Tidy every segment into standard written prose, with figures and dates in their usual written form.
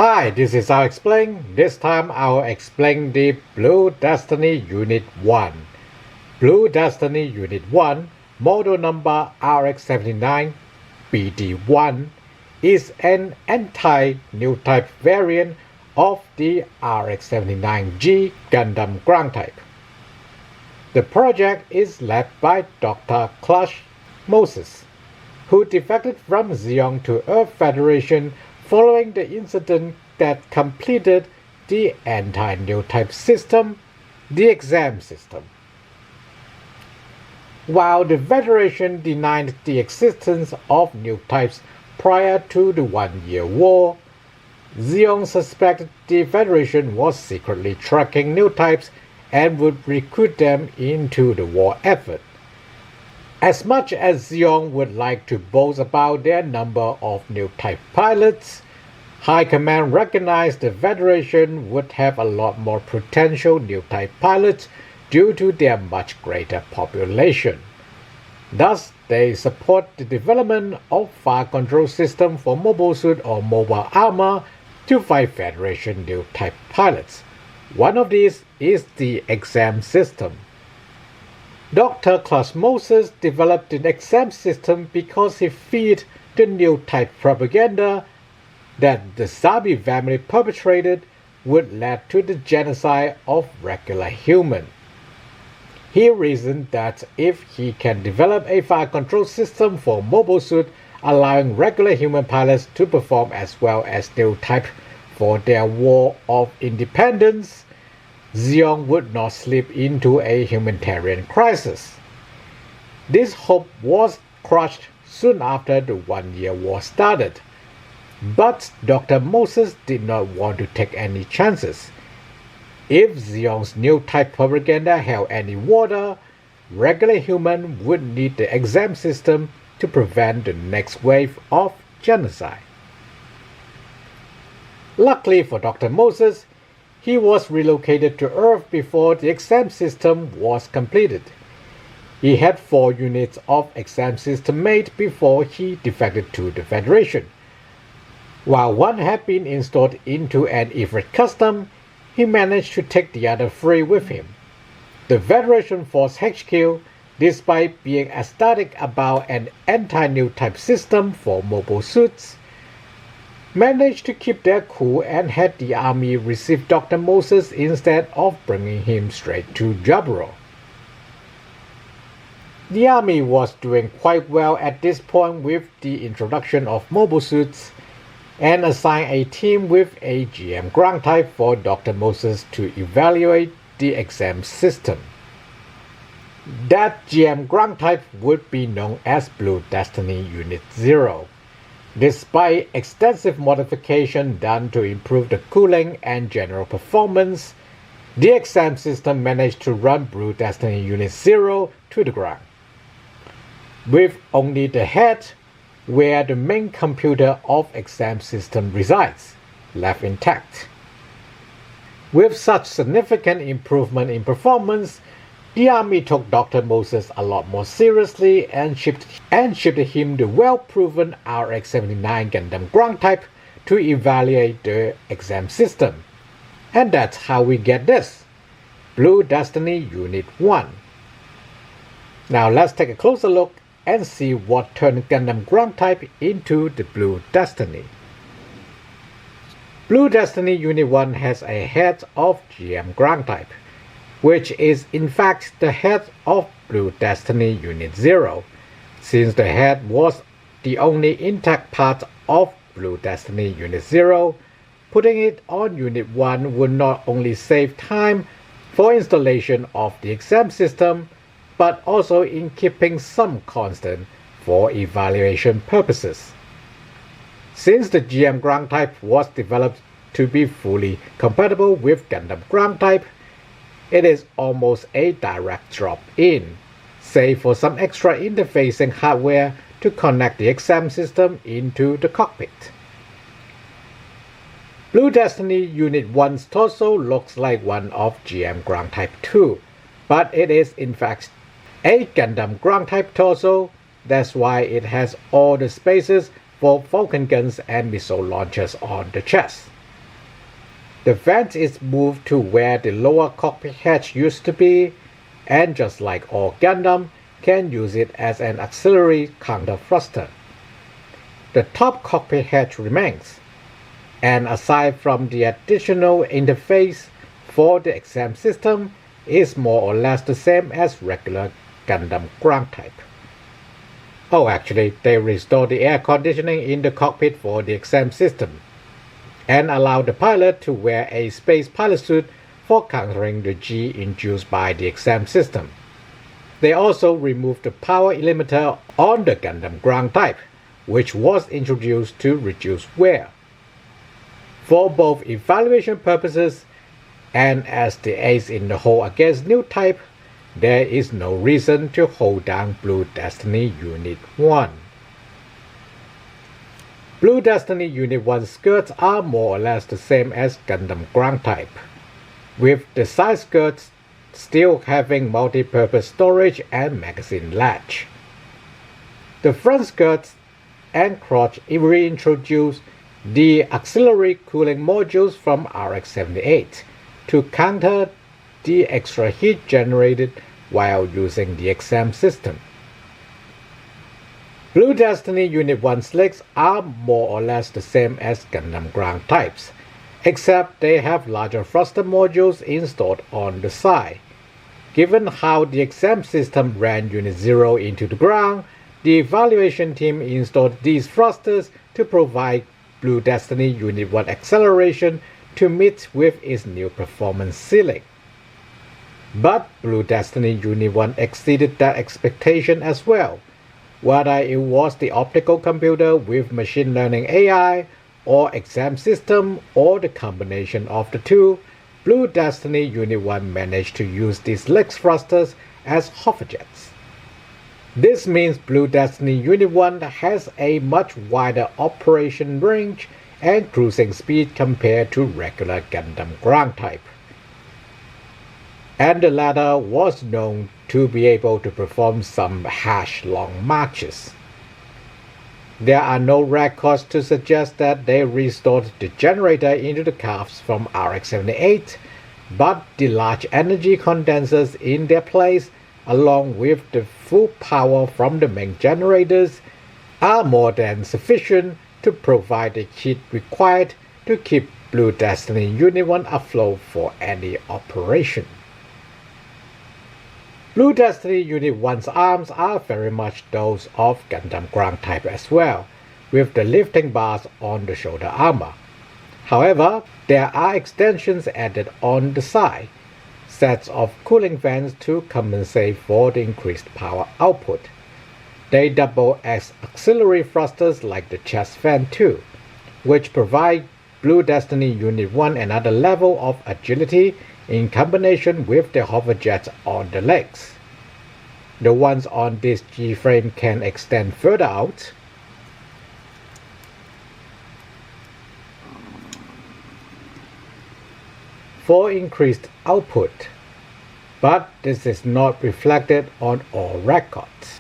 Hi, this is I'll Explain. This time I'll explain the Blue Destiny Unit 1. Blue Destiny Unit 1, model number RX-79BD-1, is an anti-new type variant of the RX-79G Gundam ground type. The project is led by Dr. Clutch Moses, who defected from Zeon to Earth Federation following the incident that completed the anti-new type system, the exam system. While the Federation denied the existence of new types prior to the 1-year war, Zeon suspected the Federation was secretly tracking new types and would recruit them into the war effort. As much as Zeon would like to boast about their number of new type pilots, High Command recognized the Federation would have a lot more potential new type pilots due to their much greater population. Thus, they support the development of fire control system for mobile suit or mobile armor to fight Federation new type pilots. One of these is the exam system. Dr. Clutch Moses developed the exam system because he feared the new type propaganda that the Sabi family perpetrated would lead to the genocide of regular humans. He reasoned that if he can develop a fire control system for mobile suit allowing regular human pilots to perform as well as new type for their war of independence, Zeon would not slip into a humanitarian crisis. This hope was crushed soon after the 1-year war started. But Dr. Moses did not want to take any chances. If Zeon's new type propaganda held any water, regular humans would need the exam system to prevent the next wave of genocide. Luckily for Dr. Moses, he was relocated to Earth before the exam system was completed. He had 4 units of exam system made before he defected to the Federation. While one had been installed into an Ifrit custom, he managed to take the other 3 with him. The Federation Force HQ, despite being ecstatic about an anti-new type system for mobile suits, managed to keep their cool and had the army receive Dr. Moses instead of bringing him straight to Jaburo. The army was doing quite well at this point with the introduction of mobile suits and assigned a team with a GM ground type for Dr. Moses to evaluate the exam system. That GM ground type would be known as Blue Destiny Unit 0. Despite extensive modification done to improve the cooling and general performance, the exam system managed to run Blue Destiny Unit 0 to the ground, with only the head, where the main computer of exam system resides, left intact. With such significant improvement in performance, the army took Dr. Moses a lot more seriously and shipped him the well-proven RX-79 Gundam ground type to evaluate the exam system. And that's how we get this, Blue Destiny Unit 1. Now let's take a closer look and see what turned Gundam ground type into the Blue Destiny. Blue Destiny Unit 1 has a head of GM ground type, which is in fact the head of Blue Destiny Unit 0, since the head was the only intact part of Blue Destiny Unit 0. Putting it on Unit 1 would not only save time for installation of the exam system, but also in keeping some constant for evaluation purposes. Since the GM ground type was developed to be fully compatible with Gundam ground type, it is almost a direct drop-in, save for some extra interfacing hardware to connect the exam system into the cockpit. Blue Destiny Unit 1's torso looks like one of GM ground type 2, but it is in fact a Gundam ground type torso. That's why it has all the spaces for Falcon guns and missile launchers on the chest. The vent is moved to where the lower cockpit hatch used to be, and just like all Gundam, can use it as an auxiliary counter thruster. The top cockpit hatch remains, and aside from the additional interface for the exam system, is more or less the same as regular Gundam ground type. Oh, actually, they restored the air conditioning in the cockpit for the exam system, and allow the pilot to wear a space pilot suit for countering the G induced by the exam system. They also removed the power limiter on the Gundam ground type, which was introduced to reduce wear. For both evaluation purposes and as the ace in the hole against new type, there is no reason to hold down Blue Destiny Unit 1. Blue Destiny Unit 1 skirts are more or less the same as Gundam ground type, with the side skirts still having multi-purpose storage and magazine latch. The front skirts and crotch reintroduce the auxiliary cooling modules from RX-78 to counter the extra heat generated while using the exam system. Blue Destiny Unit 1 slicks are more or less the same as Gundam ground types, except they have larger thruster modules installed on the side. Given how the exam system ran Unit 0 into the ground, the evaluation team installed these thrusters to provide Blue Destiny Unit 1 acceleration to meet with its new performance ceiling. But Blue Destiny Unit 1 exceeded that expectation as well. Whether it was the optical computer with machine learning AI, or exam system, or the combination of the two, Blue Destiny Unit 1 managed to use these leg thrusters as hoverjets. This means Blue Destiny Unit 1 has a much wider operation range and cruising speed compared to regular Gundam ground type. And the latter was known to be able to perform some long marches. There are no records to suggest that they restored the generator into the cars from RX-78, but the large energy condensers in their place, along with the full power from the main generators, are more than sufficient to provide the heat required to keep Blue Destiny Unit 1 afloat for any operation. Blue Destiny Unit 1's arms are very much those of Gundam ground type as well, with the lifting bars on the shoulder armor. However, there are extensions added on the side, sets of cooling vents to compensate for the increased power output. They double as auxiliary thrusters like the chest fan too, which provide Blue Destiny Unit 1 another level of agility in combination with the hoverjets on the legs. The ones on this G-frame can extend further out, for increased output, but this is not reflected on all records.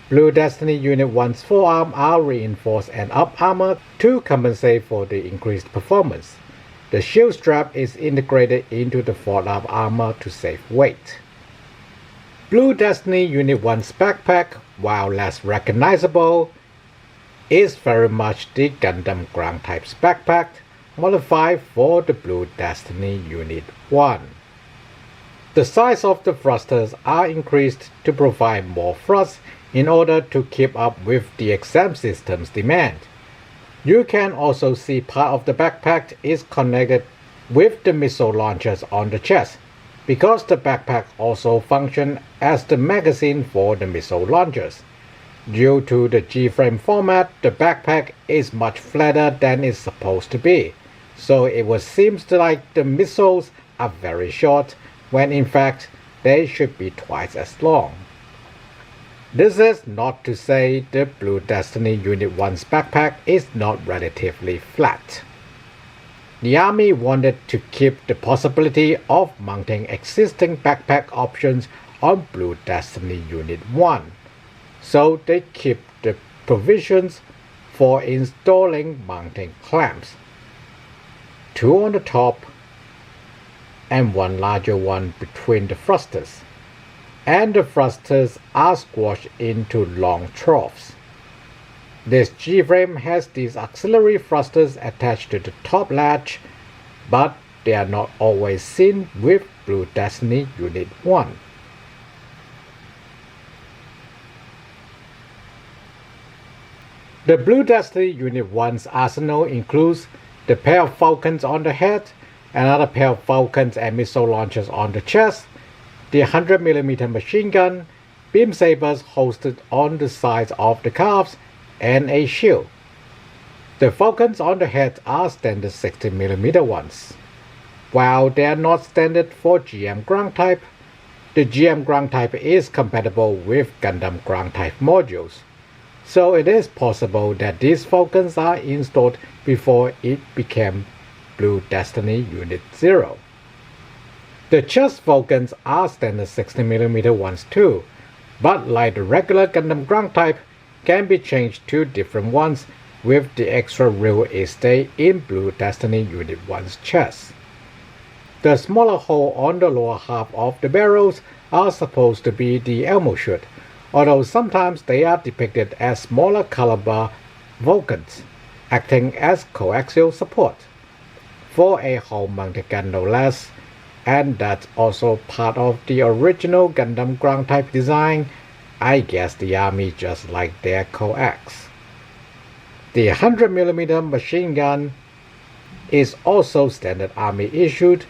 Blue Destiny Unit 1's forearm are reinforced and up-armored to compensate for the increased performance. The shield strap is integrated into the forearm armor to save weight. Blue Destiny Unit 1's backpack, while less recognizable, is very much the Gundam ground type's backpack, modified for the Blue Destiny Unit 1. The size of the thrusters are increased to provide more thrust in order to keep up with the exam system's demand. You can also see part of the backpack is connected with the missile launchers on the chest, because the backpack also functions as the magazine for the missile launchers. Due to the G-frame format, the backpack is much flatter than it's supposed to be, so it would seem like the missiles are very short, when in fact they should be twice as long. This is not to say the Blue Destiny Unit 1's backpack is not relatively flat. The Army wanted to keep the possibility of mounting existing backpack options on Blue Destiny Unit 1, so they keep the provisions for installing mounting clamps, 2 on the top and one larger one between the thrusters, and the thrusters are squashed into long troughs. This G-frame has these auxiliary thrusters attached to the top latch, but they are not always seen with Blue Destiny Unit 1. The Blue Destiny Unit 1's arsenal includes the pair of falcons on the head, another pair of falcons and missile launchers on the chest, the 100mm machine gun, beam sabers hosted on the sides of the calves, and a shield. The falcons on the head are standard 60mm ones. While they are not standard for GM ground type, the GM ground type is compatible with Gundam ground type modules, so it is possible that these falcons are installed before it became Blue Destiny Unit 0. The chest falcons are standard 60mm ones too, but like the regular Gundam ground type, can be changed to different ones with the extra real estate in Blue Destiny Unit 1's chest. The smaller hole on the lower half of the barrels are supposed to be the Elmo chute, although sometimes they are depicted as smaller caliber Vulcans, acting as coaxial support for a hull-mounted gun no less, and that's also part of the original Gundam ground type design. I guess the army just liked their coax. The 100mm machine gun is also standard army issued,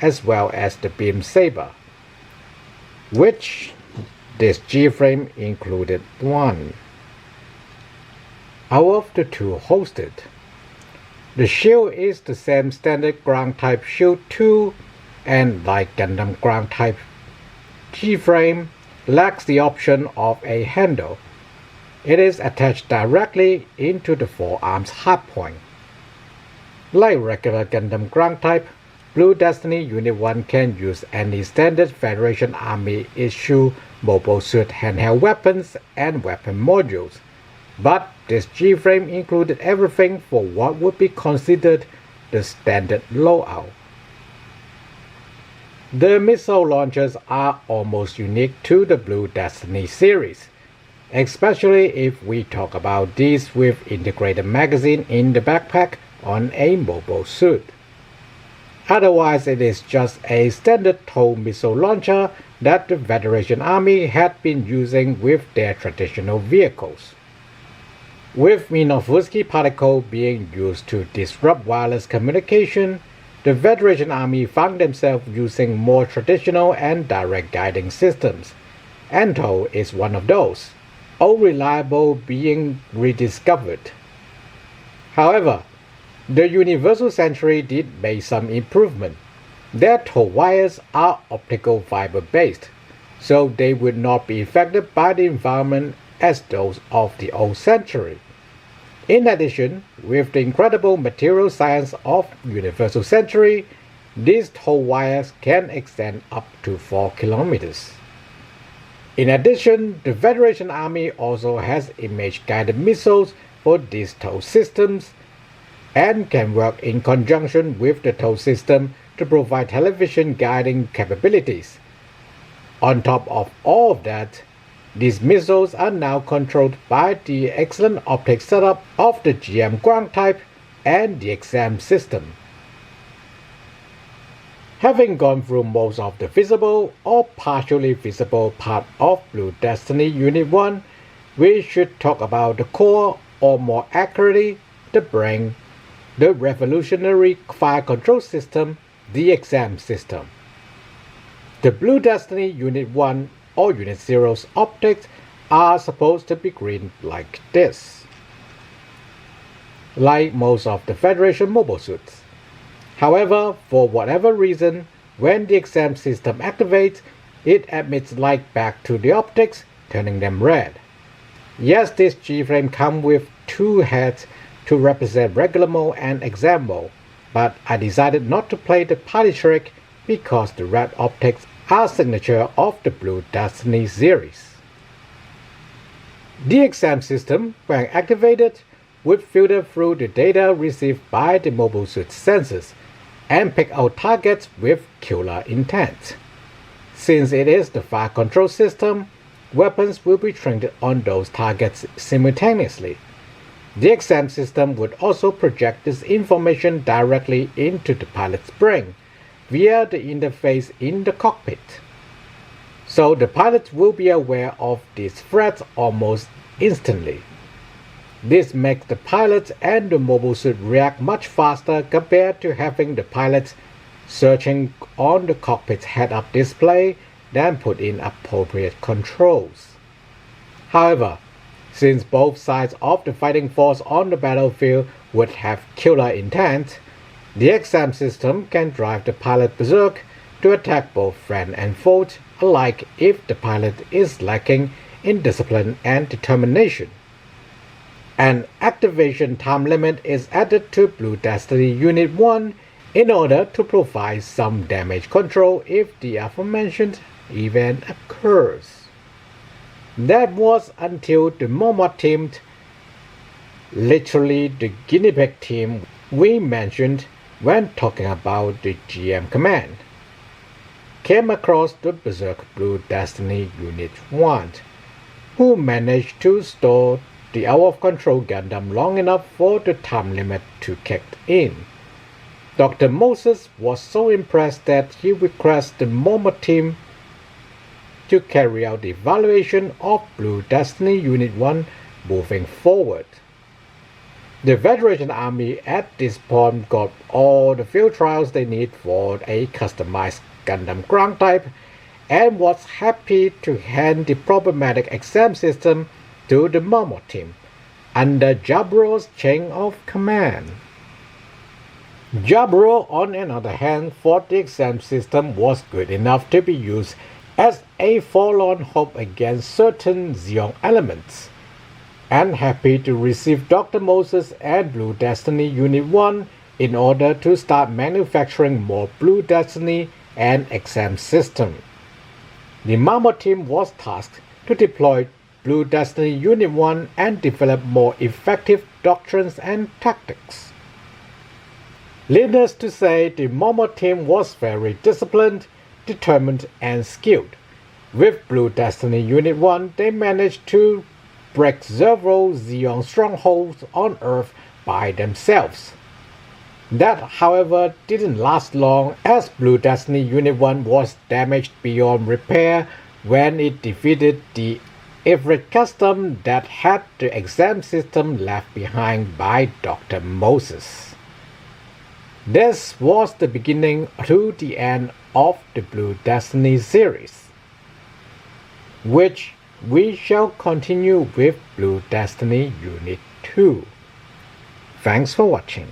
as well as the beam saber, which this G-frame included one. Out of the two hosted, the shield is the same standard ground type shield too, and like Gundam ground type, G-frame lacks the option of a handle. It is attached directly into the forearm's hardpoint. Like regular Gundam ground type, Blue Destiny Unit 1 can use any standard Federation Army issue mobile suit handheld weapons and weapon modules, but this G-frame included everything for what would be considered the standard loadout. The missile launchers are almost unique to the Blue Destiny series, especially if we talk about these with integrated magazine in the backpack on a mobile suit. Otherwise, it is just a standard tow missile launcher that the Federation Army had been using with their traditional vehicles. With Minovsky particle being used to disrupt wireless communication, the Federation Army found themselves using more traditional and direct guiding systems. Anto is one of those, all reliable being rediscovered. However, the Universal Century did make some improvement. Their tow wires are optical fiber based, so they would not be affected by the environment as those of the old Century. In addition, with the incredible material science of Universal Century, these tow wires can extend up to 4 kilometers. In addition, the Federation Army also has image-guided missiles for these tow systems, and can work in conjunction with the tow system to provide television guiding capabilities. On top of all of that, these missiles are now controlled by the excellent optics setup of the GM ground type and the exam system. Having gone through most of the visible or partially visible part of Blue Destiny Unit 1, we should talk about the core, or more accurately, the brain, the revolutionary fire control system, the exam system. The Blue Destiny Unit 1 or Unit 0's optics are supposed to be green like this, like most of the Federation mobile suits. However, for whatever reason, when the exam system activates, it emits light back to the optics, turning them red. Yes, this G-frame comes with two heads to represent regular mode and exam mode, but I decided not to play the party trick because the red optics are signature of the Blue Destiny series. The exam system, when activated, would filter through the data received by the mobile suit sensors and pick out targets with killer intent. Since it is the fire control system, weapons will be trained on those targets simultaneously. The exam system would also project this information directly into the pilot's brain via the interface in the cockpit. So the pilots will be aware of these threats almost instantly. This makes the pilots and the mobile suit react much faster compared to having the pilots searching on the cockpit's head-up display then put in appropriate controls. However, since both sides of the fighting force on the battlefield would have killer intent, the exam system can drive the pilot berserk to attack both friend and foe alike if the pilot is lacking in discipline and determination. An activation time limit is added to Blue Destiny Unit 1 in order to provide some damage control if the aforementioned event occurs. That was until the Momo team, literally the guinea pig team we mentioned when talking about the GM command, came across the Berzeker Blue Destiny Unit 1, who managed to store the out of control Gundam long enough for the time limit to kick in. Dr. Moses was so impressed that he requested the Momo team to carry out the evaluation of Blue Destiny Unit 1 moving forward. The Federation Army at this point got all the field trials they need for a customized Gundam ground type and was happy to hand the problematic exam system to the Momo team under Jabro's chain of command. Jabro, on the other hand, thought the exam system was good enough to be used as a forlorn hope against certain Zeon elements, and happy to receive Dr. Moses and Blue Destiny Unit 1 in order to start manufacturing more Blue Destiny and exam system. The Momo team was tasked to deploy Blue Destiny Unit 1 and develop more effective doctrines and tactics. Needless to say, the Momo team was very disciplined, determined, and skilled. With Blue Destiny Unit 1, they managed to break several Zeon strongholds on Earth by themselves. That, however, didn't last long, as Blue Destiny Unit 1 was damaged beyond repair when it defeated the Ifrit custom that had the exam system left behind by Dr. Moses. This was the beginning to the end of the Blue Destiny series, which we shall continue with Blue Destiny Unit 2. Thanks for watching.